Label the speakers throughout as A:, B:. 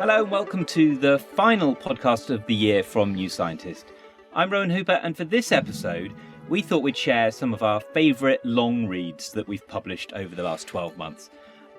A: Hello and welcome to the final podcast of the year from New Scientist. I'm Rowan Hooper, and for this episode, we thought we'd share some of our favourite long reads that we've published over the last 12 months.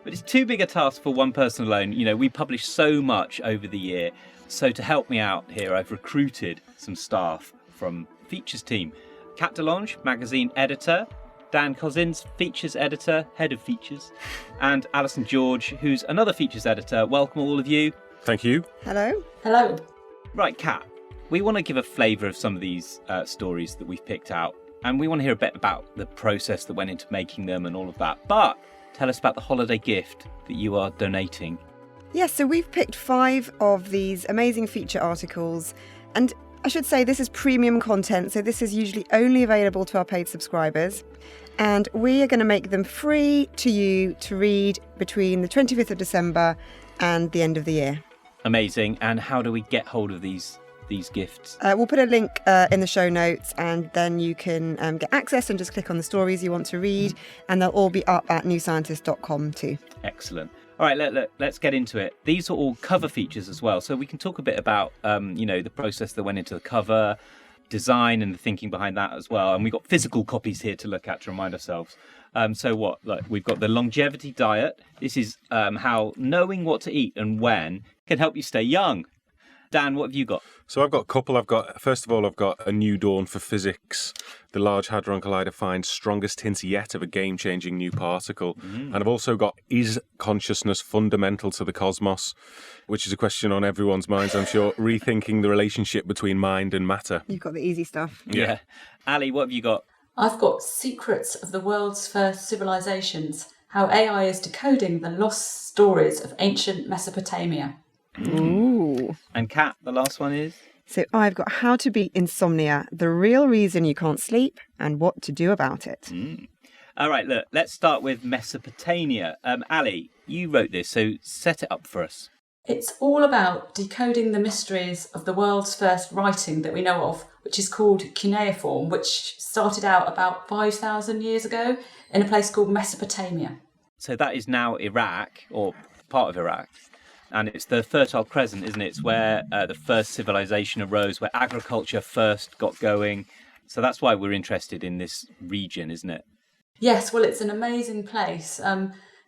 A: But it's too big a task for one person alone. You know, we published so much over the year. So to help me out here, I've recruited some staff from Features team. Kat DeLonge, magazine editor, Dan Cozzins, features editor, head of features, and Alison George, who's another features editor. Welcome all of you.
B: Thank you.
C: Hello.
D: Hello.
A: Right, Kat, we want to give a flavour of some of these stories that we've picked out, and we want to hear a bit about the process that went into making them and all of that. But tell us about the holiday gift that you are donating.
C: Yes, so we've picked 5 of these amazing feature articles, and I should say this is premium content, so this is usually only available to our paid subscribers, and we are going to make them free to you to read between the 25th of December and the end of the year.
A: Amazing. And how do we get hold of these gifts?
C: We'll put a link in the show notes, and then you can get access and just click on the stories you want to read, and they'll all be up at newscientist.com too.
A: Excellent. All right, let's get into it. These are all cover features as well, so we can talk a bit about the process that went into the cover, design and the thinking behind that as well. And we've got physical copies here to look at to remind ourselves. We've got the longevity diet. This is how knowing what to eat and when can help you stay young. Dan, what have you got?
B: So I've got a couple. First of all, I've got A New Dawn for Physics. The Large Hadron Collider finds strongest hints yet of a game-changing new particle. And I've also got Is Consciousness Fundamental to the Cosmos? Which is a question on everyone's minds, I'm sure. Rethinking the relationship between mind and matter.
C: You've got the easy stuff.
A: Yeah. Ali, what have you got?
D: I've got Secrets of the World's First Civilizations, how AI is decoding the lost stories of ancient Mesopotamia.
C: Ooh.
A: And Kat, the last one is?
C: So I've got How to Beat Insomnia, the real reason you can't sleep and what to do about it.
A: All right, look, let's start with Mesopotamia. Ali, you wrote this, so set it up for us.
D: It's all about decoding the mysteries of the world's first writing that we know of, which is called cuneiform, which started out about 5,000 years ago in a place called Mesopotamia.
A: So that is now Iraq, or part of Iraq. And it's the Fertile Crescent, isn't it? It's where the first civilization arose, where agriculture first got going. So that's why we're interested in this region, isn't it?
D: Yes, well, it's an amazing place.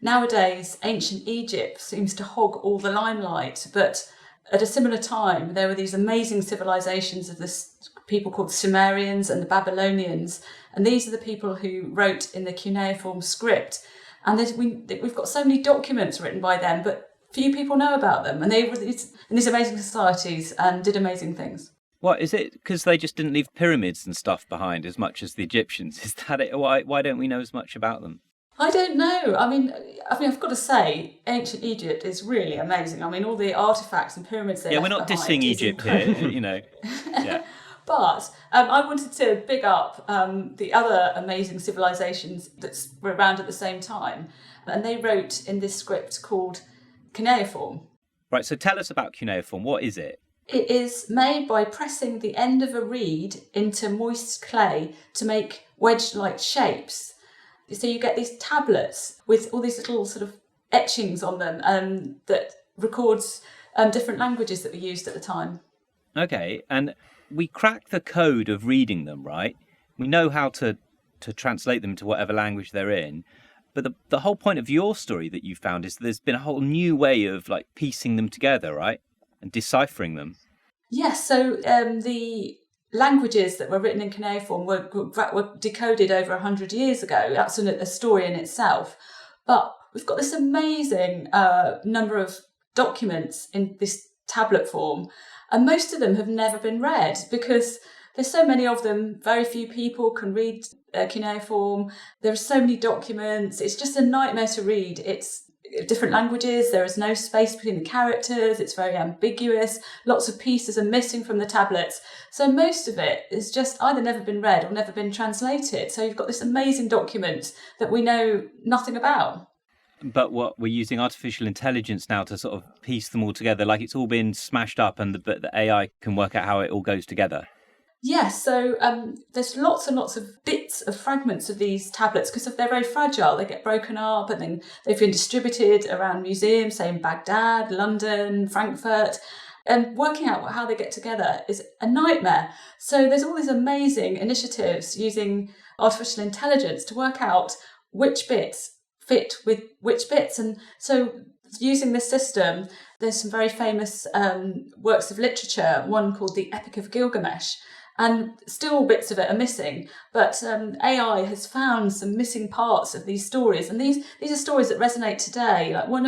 D: Nowadays, ancient Egypt seems to hog all the limelight, but at a similar time, there were these amazing civilizations of this people called Sumerians and the Babylonians, and these are the people who wrote in the cuneiform script. And we've got so many documents written by them, but few people know about them, and they were in these amazing societies and did amazing things.
A: What is it? Because they just didn't leave pyramids and stuff behind as much as the Egyptians. Is that it? Why don't we know as much about them?
D: I don't know. I mean, I've got to say, ancient Egypt is really amazing. I mean, all the artifacts and pyramids they left
A: we're not
D: behind
A: dissing
D: is
A: Egypt
D: incredible.
A: here, you know. Yeah.
D: But I wanted to big up the other amazing civilizations that were around at the same time, and they wrote in this script called cuneiform.
A: Right, so tell us about cuneiform. What is it?
D: It is made by pressing the end of a reed into moist clay to make wedge-like shapes. So you get these tablets with all these little sort of etchings on them that records different languages that were used at the time.
A: Okay, and we crack the code of reading them, right? We know how to translate them to whatever language they're in. But the whole point of your story that you found is there's been a whole new way of like piecing them together, right? And deciphering them.
D: Yes, so the languages that were written in cuneiform were decoded over 100 years ago. That's a story in itself. But we've got this amazing number of documents in this tablet form, and most of them have never been read because there's so many of them. Very few people can read cuneiform. There are so many documents. It's just a nightmare to read. It's different languages. There is no space between the characters. It's very ambiguous. Lots of pieces are missing from the tablets. So most of it is just either never been read or never been translated. So you've got this amazing document that we know nothing about.
A: But what we're using artificial intelligence now to sort of piece them all together, like it's all been smashed up and the AI can work out how it all goes together.
D: Yes, so there's lots and lots of bits of fragments of these tablets because they're very fragile. They get broken up and then they've been distributed around museums, say in Baghdad, London, Frankfurt. And working out how they get together is a nightmare. So there's all these amazing initiatives using artificial intelligence to work out which bits fit with which bits. And so using this system, there's some very famous works of literature, one called the Epic of Gilgamesh, and still bits of it are missing. But AI has found some missing parts of these stories, and these are stories that resonate today. Like one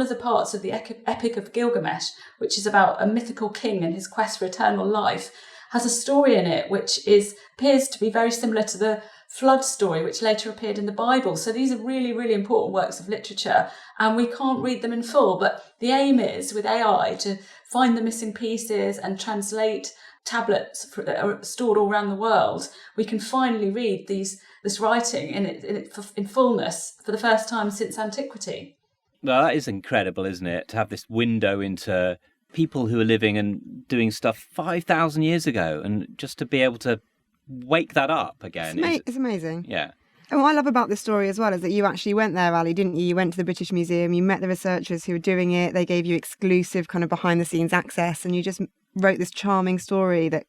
D: of the parts of the Epic of Gilgamesh, which is about a mythical king and his quest for eternal life, has a story in it which appears to be very similar to the flood story, which later appeared in the Bible. So these are really, really important works of literature, and we can't read them in full. But the aim is, with AI, to find the missing pieces and translate tablets that are stored all around the world. We can finally read this writing in fullness for the first time since antiquity.
A: Well, that is incredible, isn't it? To have this window into people who are living and doing stuff 5,000 years ago, and just to be able to wake that up again.
C: It's amazing.
A: Yeah.
C: And what I love about this story as well is that you actually went there, Ali, didn't you? You went to the British Museum, you met the researchers who were doing it, they gave you exclusive kind of behind-the-scenes access, and you just wrote this charming story that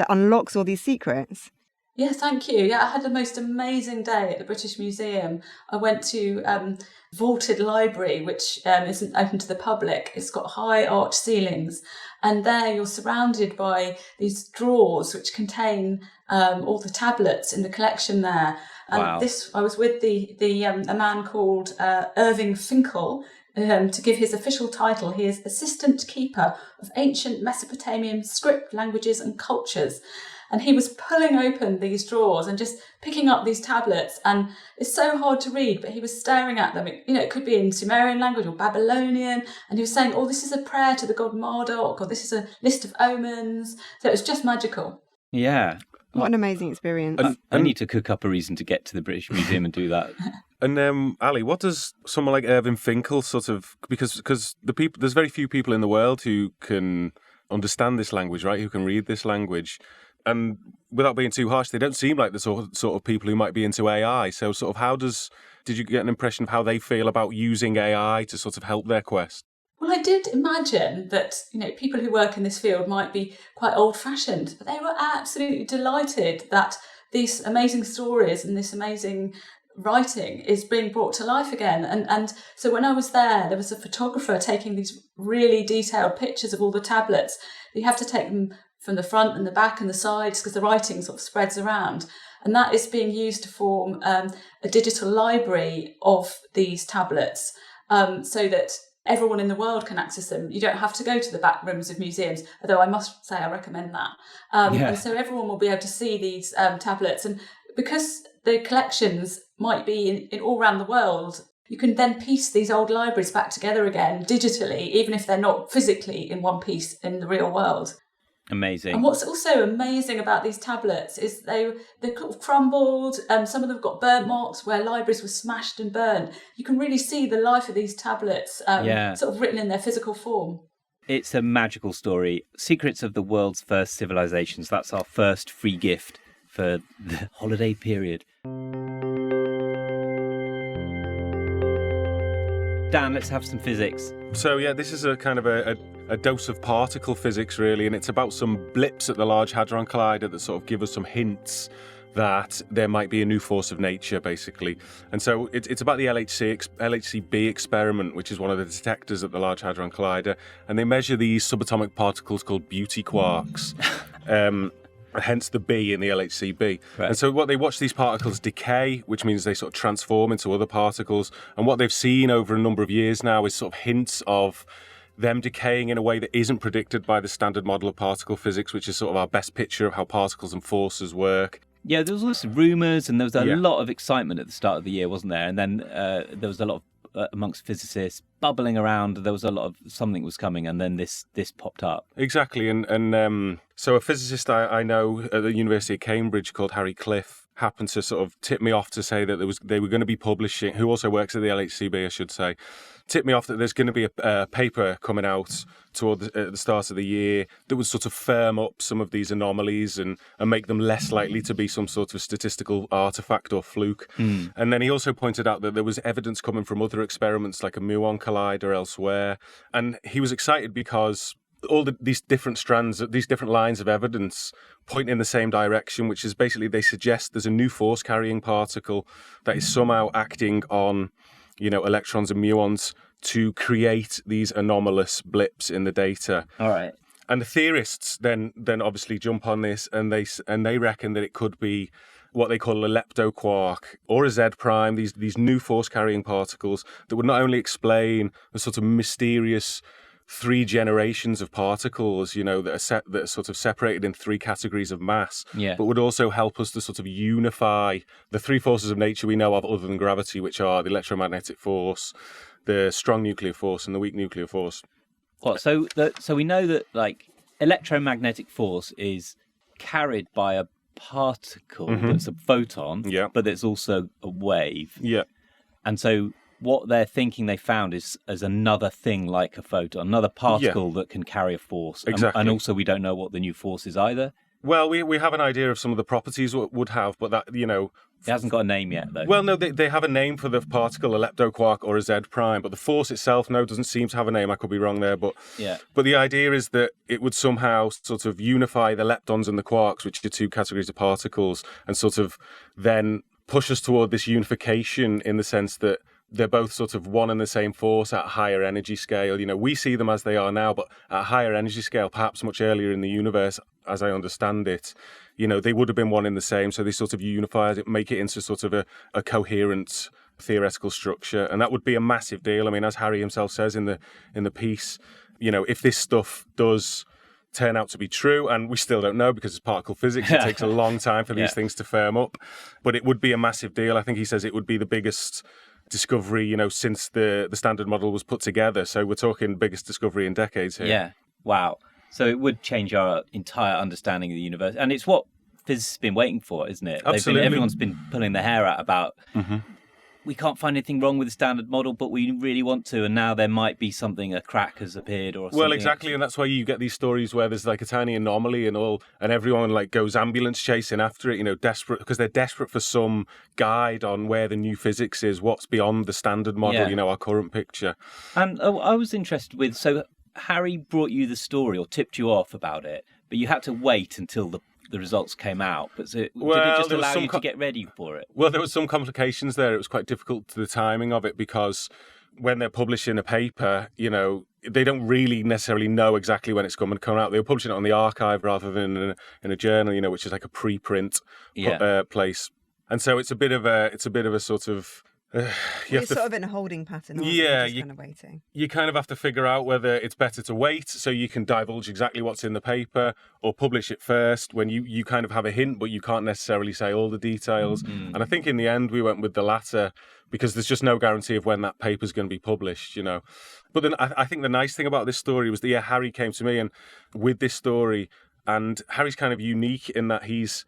C: unlocks all these secrets.
D: Yeah, thank you. Yeah, I had the most amazing day at the British Museum. I went to Vaulted Library, which isn't open to the public. It's got high arch ceilings, and there you're surrounded by these drawers which contain all the tablets in the collection there. And
A: wow.
D: I was with a man called Irving Finkel. To give his official title, he is Assistant Keeper of Ancient Mesopotamian Script, Languages and Cultures. And he was pulling open these drawers and just picking up these tablets. And it's so hard to read, but he was staring at them. It could be in Sumerian language or Babylonian. And he was saying, this is a prayer to the god Marduk, or this is a list of omens. So it was just magical.
A: Yeah.
C: What an amazing experience.
A: I need to cook up a reason to get to the British Museum and do that.
B: And Ali, what does someone like Irving Finkel sort of, because there's very few people in the world who can understand this language, right? Who can read this language, and without being too harsh, they don't seem like the sort of people who might be into AI. So, sort of, did you get an impression of how they feel about using AI to sort of help their quest?
D: Well, I did imagine that, people who work in this field might be quite old-fashioned, but they were absolutely delighted that these amazing stories and this amazing writing is being brought to life again. And so when I was there was a photographer taking these really detailed pictures of all the tablets. You have to take them from the front and the back and the sides because the writing sort of spreads around. And that is being used to form a digital library of these tablets so that everyone in the world can access them. You don't have to go to the back rooms of museums, although I must say I recommend that. And so everyone will be able to see these tablets. And because the collections might be in all around the world, you can then piece these old libraries back together again digitally, even if they're not physically in one piece in the real world.
A: Amazing.
D: And what's also amazing about these tablets is they're kind of crumbled. Some of them have got burnt marks where libraries were smashed and burned. You can really see the life of these tablets sort of written in their physical form.
A: It's a magical story. Secrets of the World's First Civilizations. That's our first free gift for the holiday period. Dan, let's have some physics.
B: So yeah, this is a kind of a dose of particle physics, really, and it's about some blips at the Large Hadron Collider that sort of give us some hints that there might be a new force of nature, basically. And so it's about the LHCb experiment, which is one of the detectors at the Large Hadron Collider, and they measure these subatomic particles called beauty quarks. Hence the B in the LHCb. Right. And so what they watch these particles decay, which means they sort of transform into other particles. And what they've seen over a number of years now is sort of hints of them decaying in a way that isn't predicted by the standard model of particle physics, which is sort of our best picture of how particles and forces work.
A: Yeah, there was lots of rumours and there was a lot of excitement at the start of the year, wasn't there? And then there was a lot of amongst physicists bubbling around. There was a lot of something was coming, and then this popped up.
B: Exactly, and so a physicist I know at the University of Cambridge called Harry Cliff happened to sort of tip me off to say that they were going to be publishing, who also works at the LHCb, I should say, tipped me off that there's going to be a paper coming out at the start of the year that would sort of firm up some of these anomalies and make them less likely to be some sort of statistical artifact or fluke. And then he also pointed out that there was evidence coming from other experiments like a muon collider elsewhere. And he was excited because all these different strands, these different lines of evidence point in the same direction, which is basically they suggest there's a new force-carrying particle that is somehow acting on, electrons and muons to create these anomalous blips in the data.
A: All right.
B: And the theorists then obviously jump on this, and they reckon that it could be what they call a leptoquark or a Z prime, these new force-carrying particles that would not only explain the sort of mysterious 3 generations of particles, that are sort of separated in 3 categories of mass, but would also help us to sort of unify the 3 forces of nature we know of other than gravity, which are the electromagnetic force, the strong nuclear force, and the weak nuclear force.
A: What? So we know that like electromagnetic force is carried by a particle that's a photon, but it's also a wave.
B: Yeah.
A: And so what they're thinking they found is as another thing like a photon, another particle that can carry a force.
B: Exactly.
A: And also we don't know what the new force is either.
B: Well, we have an idea of some of the properties it would have, but that,
A: It hasn't got a name yet, though.
B: Well, no, they have a name for the particle, a leptoquark or a Z prime, but the force itself, doesn't seem to have a name. I could be wrong there, but the idea is that it would somehow sort of unify the leptons and the quarks, which are 2 categories of particles, and sort of then push us toward this unification in the sense that they're both sort of one and the same force at a higher energy scale. We see them as they are now, but at a higher energy scale, perhaps much earlier in the universe, as I understand it, they would have been one and the same. So they sort of unify it, make it into sort of a coherent theoretical structure. And that would be a massive deal. I mean, as Harry himself says in the piece, if this stuff does turn out to be true, and we still don't know because it's particle physics, it takes a long time for these things to firm up, but it would be a massive deal. I think he says it would be the biggest discovery, since the standard model was put together. So we're talking biggest discovery in decades here.
A: Yeah. Wow. So it would change our entire understanding of the universe. And it's what physicists have been waiting for, isn't it?
B: Absolutely.
A: Everyone's been pulling their hair out about, we can't find anything wrong with the standard model, but we really want to. And now there might be a crack has appeared or something.
B: Well, exactly. And that's why you get these stories where there's like a tiny anomaly and everyone like goes ambulance chasing after it, desperate because they're desperate for some guide on where the new physics is, what's beyond the standard model, our current picture.
A: And I was interested with, so Harry brought you the story or tipped you off about it, but you had to wait until the results came out. But did it just allow you to get ready for it?
B: Well, there was some complications there. It was quite difficult to the timing of it because when they're publishing a paper, they don't really necessarily know exactly when it's going to come out. They were publishing it on the archive rather than in a journal, which is like a preprint place. And so it's a bit of a sort of
C: you're sort of in a holding pattern, aren't you? Just kind of waiting.
B: You kind of have to figure out whether it's better to wait so you can divulge exactly what's in the paper, or publish it first when you kind of have a hint, but you can't necessarily say all the details. And I think in the end we went with the latter because there's just no guarantee of when that paper's going to be published, But then I think the nice thing about this story was that Harry came to me and with this story, and Harry's kind of unique in that he's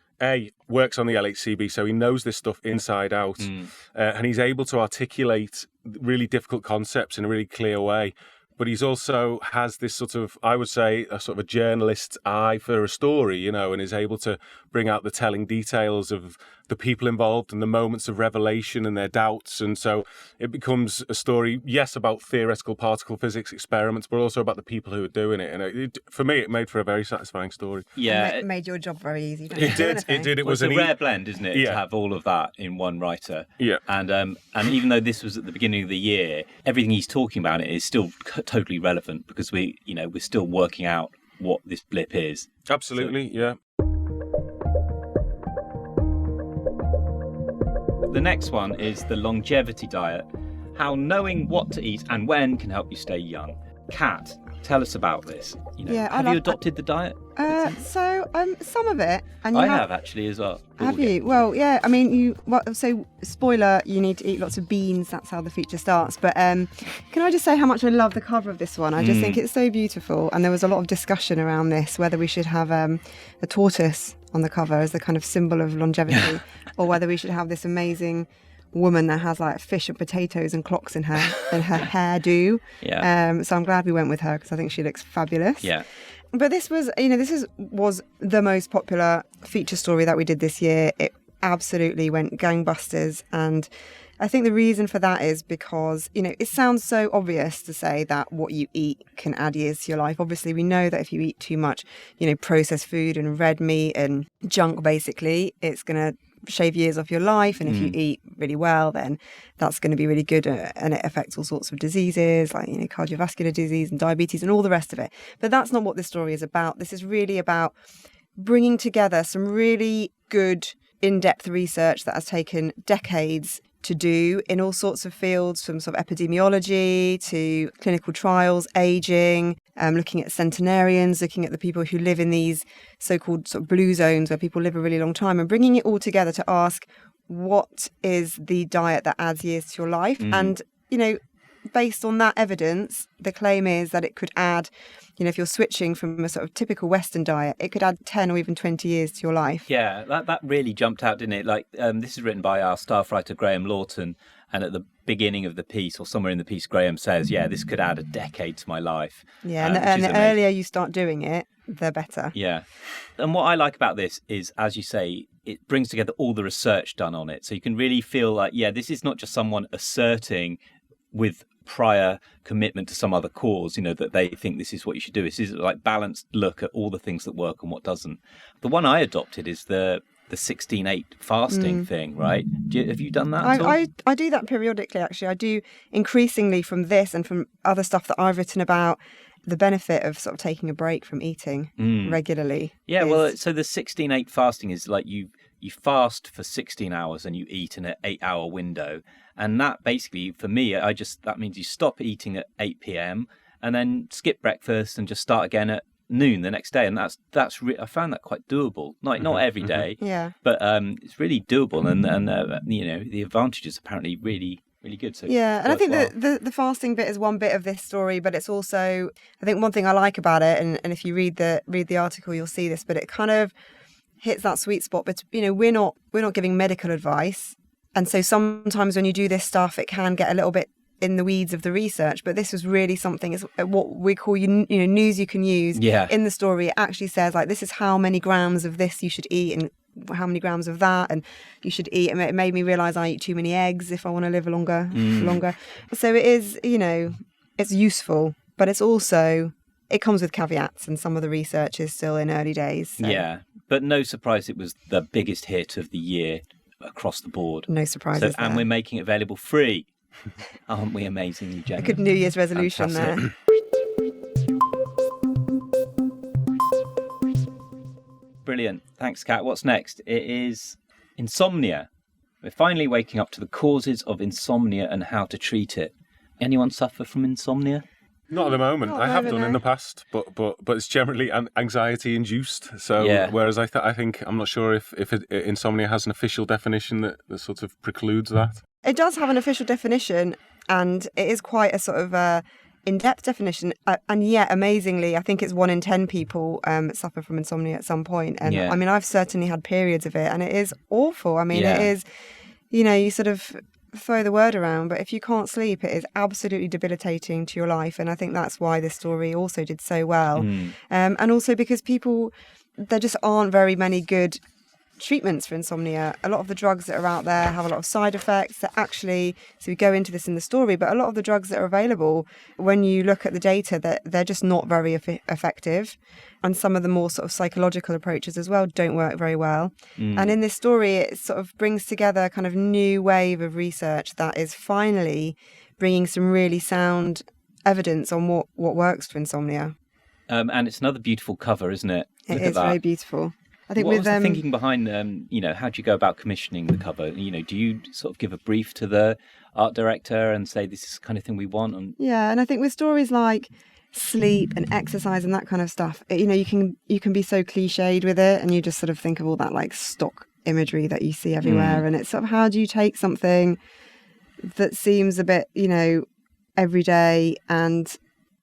B: works on the LHCb, so he knows this stuff inside out, and he's able to articulate really difficult concepts in a really clear way. But he's also has this sort of, I would say, a sort of a journalist's eye for a story, and is able to bring out the telling details of the people involved and the moments of revelation and their doubts. And so it becomes a story, yes, about theoretical particle physics experiments, but also about the people who are doing it. And for me, it made for a very satisfying story.
A: Yeah.
C: It made your job very easy.
B: It did. It was
A: a rare blend, isn't it, to have all of that in one writer?
B: Yeah.
A: And even though this was at the beginning of the year, everything he's talking about it is still totally relevant because we're still working out what this blip is.
B: Absolutely, yeah.
A: The next one is the longevity diet. How knowing what to eat and when can help you stay young. Kat, Tell us about this.
C: Yeah,
A: have you adopted the diet?
C: Some of it, and
A: I have actually as well.
C: Have you? Well, yeah. I mean, so spoiler: you need to eat lots of beans. That's how the feature starts. But can I just say how much I love the cover of this one? I just think it's so beautiful, and there was a lot of discussion around this, whether we should have a tortoise on the cover as the kind of symbol of longevity, or whether we should have this amazing woman that has like fish and potatoes and clocks in her hairdo.
A: Yeah.
C: So I'm glad we went with her because I think she looks fabulous.
A: Yeah.
C: But this was, was the most popular feature story that we did this year. It absolutely went gangbusters, and I think the reason for that is because, it sounds so obvious to say that what you eat can add years to your life. Obviously, we know that if you eat too much, processed food and red meat and junk, basically, it's going to shave years off your life. And if you eat really well, then that's going to be really good. And it affects all sorts of diseases like, cardiovascular disease and diabetes and all the rest of it. But that's not what this story is about. This is really about bringing together some really good in-depth research that has taken decades to do in all sorts of fields, from sort of epidemiology to clinical trials, aging, looking at centenarians, looking at the people who live in these so-called sort of blue zones where people live a really long time, and bringing it all together to ask, what is the diet that adds years to your life? And, based on that evidence, the claim is that it could add, if you're switching from a sort of typical Western diet, it could add 10 or even 20 years to your life.
A: Yeah, that really jumped out, didn't it? Like, this is written by our staff writer, Graham Lawton, and at the beginning of the piece, or somewhere in the piece, Graham says, this could add a decade to my life.
C: Yeah, and the earlier you start doing it, the better.
A: Yeah. And what I like about this is, as you say, it brings together all the research done on it. So you can really feel like, this is not just someone asserting with prior commitment to some other cause, that they think this is what you should do. This is like balanced look at all the things that work and what doesn't. The one I adopted is the 16/8 fasting thing, right? Have you done that at all?
C: I do that periodically, actually. I do increasingly from this and from other stuff that I've written about the benefit of sort of taking a break from eating regularly.
A: Yeah, well, so the 16/8 fasting is like you fast for 16 hours and you eat in an 8-hour window. And that basically, for me, that means you stop eating at 8 p.m. and then skip breakfast and just start again at noon the next day. And I found that quite doable. Not every day, but it's really doable. And the advantages apparently really, really good. So
C: yeah, and I think the fasting bit is one bit of this story, but it's also, I think one thing I like about it, and if you read the article, you'll see this, but it kind of hits that sweet spot. But we're not giving medical advice. And so sometimes when you do this stuff, it can get a little bit in the weeds of the research. But this was really something, it's what we call news you can use.
A: Yeah.
C: In the story, it actually says, like, this is how many grams of this you should eat and how many grams of that and you should eat. And it made me realise I eat too many eggs if I want to live longer. So it is, it's useful, but it's also, it comes with caveats, and some of the research is still in early days. So.
A: Yeah, but no surprise it was the biggest hit of the year across the board.
C: No surprises.
A: And we're making it available free. Aren't we amazingly generous?
C: A good New Year's resolution there.
A: Brilliant. Thanks, Kat. What's next? It is insomnia. We're finally waking up to the causes of insomnia and how to treat it. Anyone suffer from insomnia?
B: Not at the moment. I have done in the past, but it's generally anxiety induced. So whereas I think I'm not sure if insomnia has an official definition that sort of precludes that.
C: It does have an official definition, and it is quite a sort of in-depth definition. And yet, amazingly, I think it's 1 in 10 people suffer from insomnia at some point. And I mean, I've certainly had periods of it, and it is awful. I mean, it is, you sort of throw the word around, but if you can't sleep, it is absolutely debilitating to your life. And I think that's why this story also did so well. And also because there just aren't very many good treatments for insomnia. A lot of the drugs that are out there have a lot of side effects that actually, so we go into this in the story, but a lot of the drugs that are available, when you look at the data, that they're just not very effective. And some of the more sort of psychological approaches as well don't work very well. And in this story, it sort of brings together a kind of new wave of research that is finally bringing some really sound evidence on what works for insomnia.
A: And it's another beautiful cover, isn't it?
C: It is very beautiful. I think
A: what was the thinking behind, how do you go about commissioning the cover? Do you sort of give a brief to the art director and say, this is the kind of thing we want?
C: Yeah, and I think with stories like sleep and exercise and that kind of stuff, you can be so cliched with it, and you just sort of think of all that like stock imagery that you see everywhere. And it's sort of, how do you take something that seems a bit, everyday and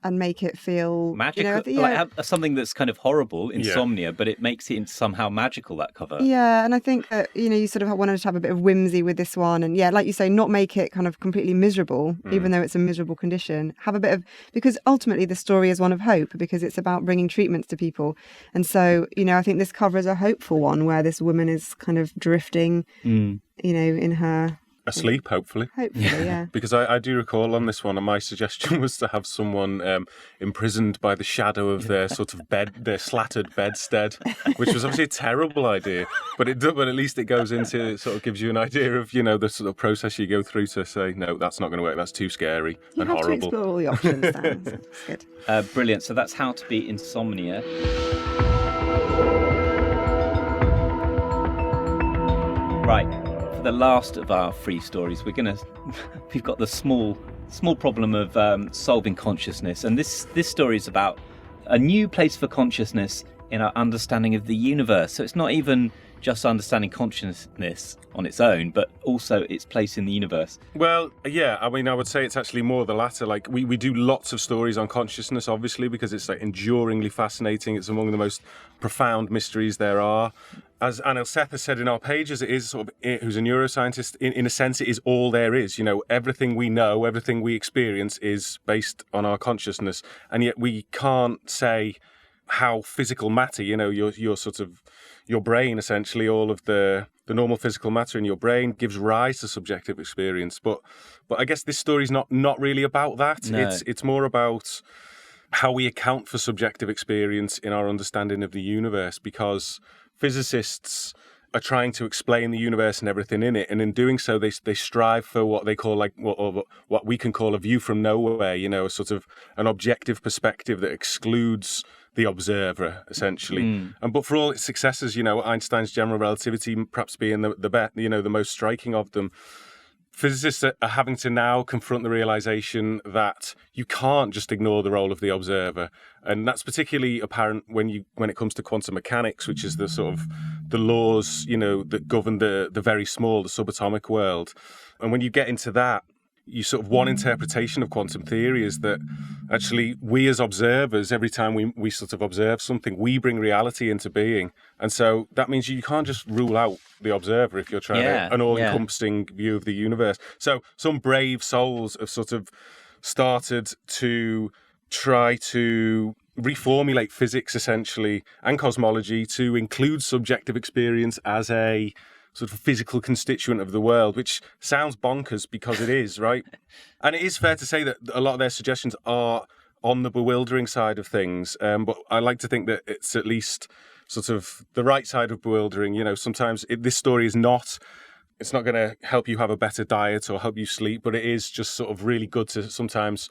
C: make it feel
A: magical, like something that's kind of horrible, insomnia, but it makes it somehow magical, that cover.
C: Yeah, and I think that you sort of wanted to have a bit of whimsy with this one, and like you say, not make it kind of completely miserable, even though it's a miserable condition. Have a bit of, because ultimately the story is one of hope, because it's about bringing treatments to people, and so I think this cover is a hopeful one where this woman is kind of drifting, in her.
B: Asleep, hopefully.
C: Yeah.
B: Because I do recall on this one, and my suggestion was to have someone imprisoned by the shadow of their sort of their slattered bedstead, which was obviously a terrible idea. But at least it goes into, sort of gives you an idea of, the sort of process you go through to say, no, that's not going to work. That's too scary and horrible.
C: You have to explore all the options, Dan. So it's good.
A: Brilliant. So that's How to Beat Insomnia. Right. The last of our free stories, we've got the small problem of solving consciousness, and this story is about a new place for consciousness in our understanding of the universe. So it's not even just understanding consciousness on its own, but also its place in the universe.
B: Well, yeah, I mean, I would say it's actually more the latter. Like, we do lots of stories on consciousness, obviously, because it's like enduringly fascinating. It's among the most profound mysteries there are. As Anil Seth has said in our pages, it is sort of, who's a neuroscientist, in a sense, it is all there is. Everything we know, everything we experience is based on our consciousness. And yet we can't say how physical matter, your sort of, your brain, essentially, all of the normal physical matter in your brain gives rise to subjective experience. But I guess this story is not really about that.
A: No.
B: It's more about how we account for subjective experience in our understanding of the universe, because physicists are trying to explain the universe and everything in it, and in doing so, they strive for what they call what we can call a view from nowhere. A sort of an objective perspective that excludes the observer, essentially. But for all its successes, Einstein's general relativity perhaps being the most striking of them, physicists are having to now confront the realization that you can't just ignore the role of the observer. And that's particularly apparent when it comes to quantum mechanics, which is the sort of the laws, that govern the very small, the subatomic world. And when you get into that, one interpretation of quantum theory is that actually we as observers, every time we sort of observe something, we bring reality into being. And so that means you can't just rule out the observer if you're trying to an all-encompassing view of the universe. So some brave souls have sort of started to try to reformulate physics, essentially, and cosmology to include subjective experience as a sort of physical constituent of the world, which sounds bonkers because it is, right? And it is fair to say that a lot of their suggestions are on the bewildering side of things, but I like to think that it's at least sort of the right side of bewildering. Sometimes this story is not, it's not going to help you have a better diet or help you sleep, but it is just sort of really good to sometimes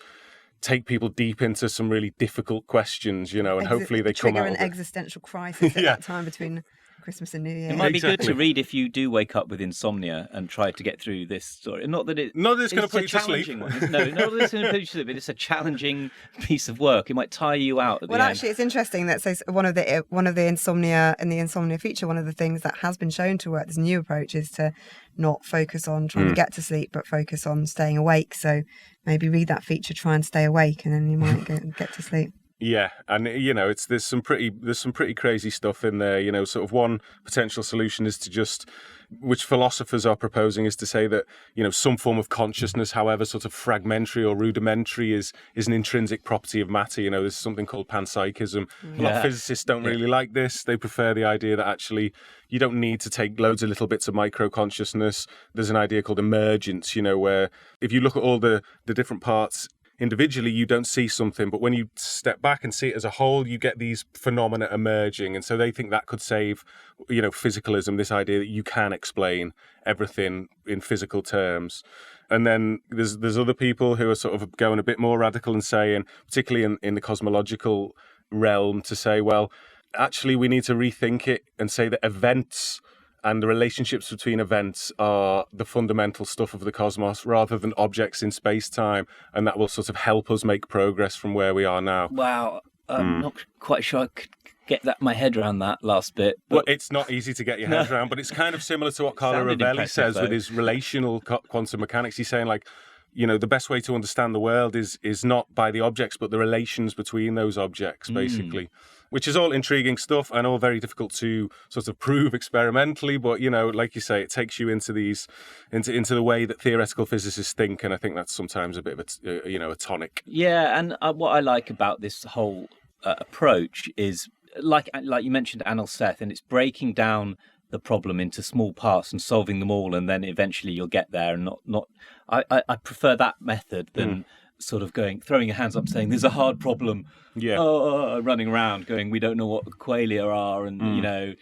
B: take people deep into some really difficult questions, and hopefully they come out
C: trigger an existential crisis at that time between Christmas and New Year.
A: It might be good to read if you do wake up with insomnia and try to get through this story. Not that it's
B: going to put you to sleep.
A: No, not that it's going to put you to sleep, but it's a challenging piece of work. It might tire you out at the end.
C: Well, actually, it's interesting that one of the insomnia in the insomnia feature, one of the things that has been shown to work, this new approach, is to not focus on trying to get to sleep, but focus on staying awake. So maybe read that feature, try and stay awake, and then you might get to sleep.
B: Yeah, and there's some pretty crazy stuff in there. Sort of one potential solution is to just, which philosophers are proposing, is to say that some form of consciousness, however sort of fragmentary or rudimentary, is an intrinsic property of matter. There's something called panpsychism. A lot of physicists don't really like this. They prefer the idea that actually you don't need to take loads of little bits of micro consciousness. There's an idea called emergence, where if you look at all the different parts individually, you don't see something, but when you step back and see it as a whole, you get these phenomena emerging. And so they think that could save, physicalism, this idea that you can explain everything in physical terms. And then there's other people who are sort of going a bit more radical and saying, particularly in the cosmological realm, to say, well, actually we need to rethink it and say that events and the relationships between events are the fundamental stuff of the cosmos rather than objects in space-time, and that will sort of help us make progress from where we are now.
A: Wow, I'm not quite sure I could get my head around that last bit.
B: Well, it's not easy to get your head around, but it's kind of similar to what Carlo
A: Sounded
B: Rovelli
A: impressive,
B: says
A: though.
B: with his relational quantum mechanics. He's saying, like, you know, the best way to understand the world is not by the objects, but the relations between those objects, basically. Which is all intriguing stuff and all very difficult to sort of prove experimentally. But, you know, like you say, it takes you into the way that theoretical physicists think. And I think that's sometimes a bit of a tonic.
A: Yeah, and what I like about this whole approach is, like you mentioned, Anil Seth, and it's breaking down the problem into small parts and solving them all, and then eventually you'll get there. And I prefer that method than sort of throwing your hands up, saying there's a hard problem, running around going, we don't know what qualia are, and you know,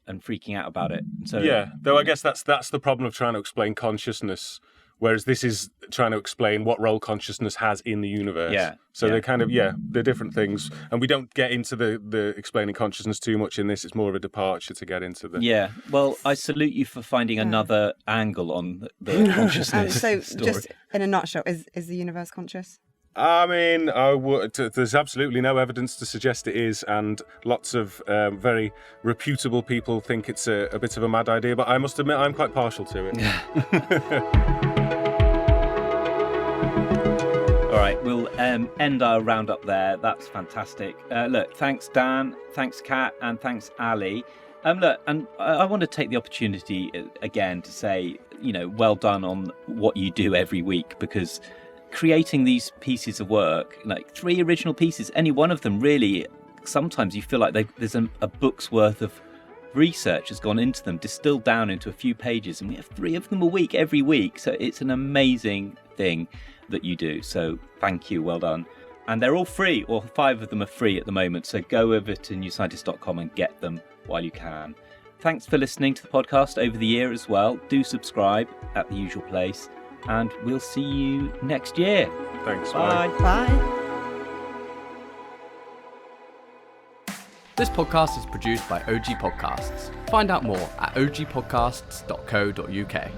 A: and freaking out about it. So
B: yeah, though I guess that's the problem of trying to explain consciousness. Whereas this is trying to explain what role consciousness has in the universe.
A: Yeah.
B: So they're kind of, they're different things. And we don't get into the explaining consciousness too much in this. It's more of a departure to get into the...
A: Yeah. Well, I salute you for finding another angle on the consciousness
C: So
A: story.
C: just in a nutshell, is the universe conscious?
B: I mean, there's absolutely no evidence to suggest it is, and lots of very reputable people think it's a bit of a mad idea, but I must admit I'm quite partial to it.
A: All right, we'll end our roundup there. That's fantastic. Look, thanks, Dan. Thanks, Kat. And thanks, Ali. Look, and I want to take the opportunity again to say, you know, well done on what you do every week, because creating these pieces of work, like 3 original pieces, any one of them really, sometimes you feel like there's a book's worth of research has gone into them, distilled down into a few pages, and we have 3 of them a week every week. So it's an amazing thing that you do. So thank you, well done. And they're all free, or 5 of them are free at the moment. So go over to newscientist.com and get them while you can. Thanks for listening to the podcast over the year as well. Do subscribe at the usual place, and we'll see you next year.
B: Thanks.
A: Bye.
C: Bye.
E: This podcast is produced by OG Podcasts. Find out more at ogpodcasts.co.uk.